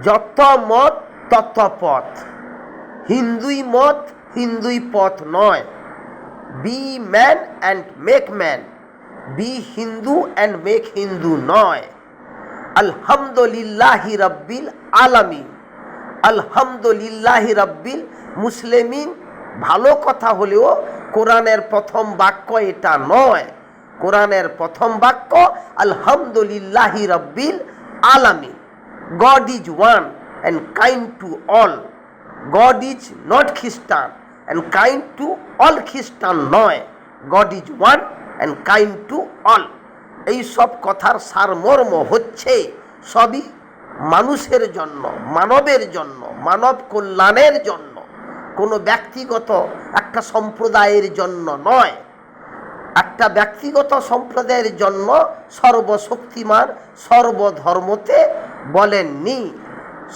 যত মত তত পথ, হিন্দুই মত হিন্দুই পথ নয়। Be man and make man, be Hindu and make Hindu নয়। আলহামদুলিল্লাহি রাব্বিল আলামিন, আলহামদুলিল্লাহি রাব্বিল মুসলিমিন ভালো কথা হলেও কোরআনের প্রথম বাক্য এটা নয়। কোরআনের প্রথম বাক্য আলহামদুলিল্লাহি রাব্বিল আলামিন। God is one and kind to all. God is not Christian and kind to all Christian নয়। God is one and kind to all। এই সব কথার সারমর্ম হচ্ছে সবই মানুষের জন্য, মানবের জন্য, মানব কল্যাণের জন্য, কোনো ব্যক্তিগত একটা সম্প্রদায়ের জন্য নয়। একটা ব্যক্তিগত সম্প্রদায়ের জন্য সর্বশক্তিমান সর্বধর্মতে বলেননি।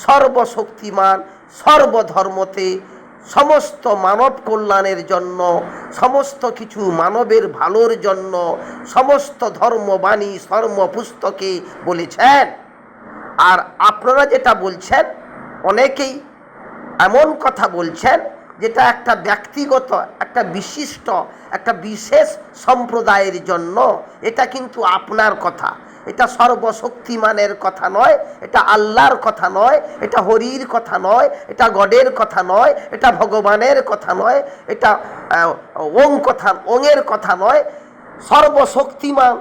সর্বশক্তিমান সর্বধর্মতে সমস্ত মানব কল্যাণের জন্য, সমস্ত কিছু মানবের ভালোর জন্য সমস্ত ধর্মবাণী ধর্মপুস্তকে বলেছেন। আর আপনারা যেটা বলছেন, অনেকেই এমন কথা বলছেন যেটা একটা ব্যক্তিগত, একটা বিশিষ্ট, একটা বিশেষ সম্প্রদায়ের জন্য। এটা কিন্তু আপনার কথা, এটা সর্বশক্তিমানের কথা নয়, এটা আল্লাহর কথা নয়, এটা হরির কথা নয়, এটা গডের কথা নয়, এটা ভগবানের কথা নয়, এটা ওঙের কথা নয়। সর্বশক্তিমান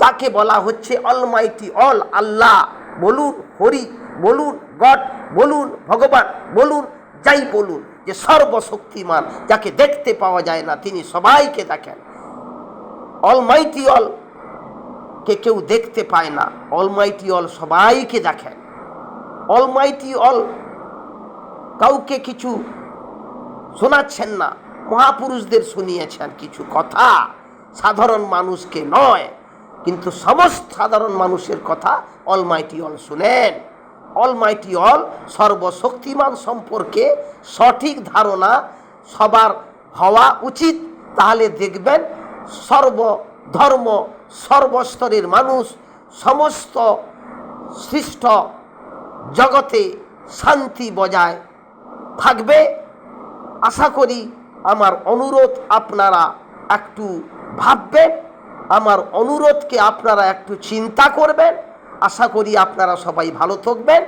যাকে বলা হচ্ছে অলমাইটি অল, আল্লাহ বলুন, হরি বলুন, গড বলুন, ভগবান বলুন, যাই বলুন, যে সর্বশক্তিমান যাকে দেখতে পাওয়া যায় না, তিনি সবাইকে দেখেন। অলমাইটি অল কে কেউ দেখতে পায় না, অলমাইটি অল সবাইকে দেখেন। অলমাইটি অল কাউকে কিছু শোনাচ্ছেন না, মহাপুরুষদের শুনিয়েছেন কিছু কথা, সাধারণ মানুষকে নয়। কিন্তু সমস্ত সাধারণ মানুষের কথা অলমাইটি অল শুনেন। অলমাইটি অল সর্বশক্তিমান সম্পর্কে সঠিক ধারণা সবার হওয়া উচিত। তাহলে দেখবেন সর্বধর্ম সর্বস্তরের মানুষ সমস্ত সৃষ্ট জগতে শান্তি বজায় থাকবে। আশা করি আমার অনুরোধ আপনারা একটু ভাববেন, আমার অনুরোধকে আপনারা একটু চিন্তা করবেন। আশা করি আপনারা সবাই ভালো থাকবেন,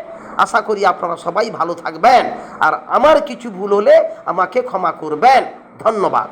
আশা করি আপনারা সবাই ভালো থাকবেন। আর আমার কিছু ভুল হলে আমাকে ক্ষমা করবেন। ধন্যবাদ।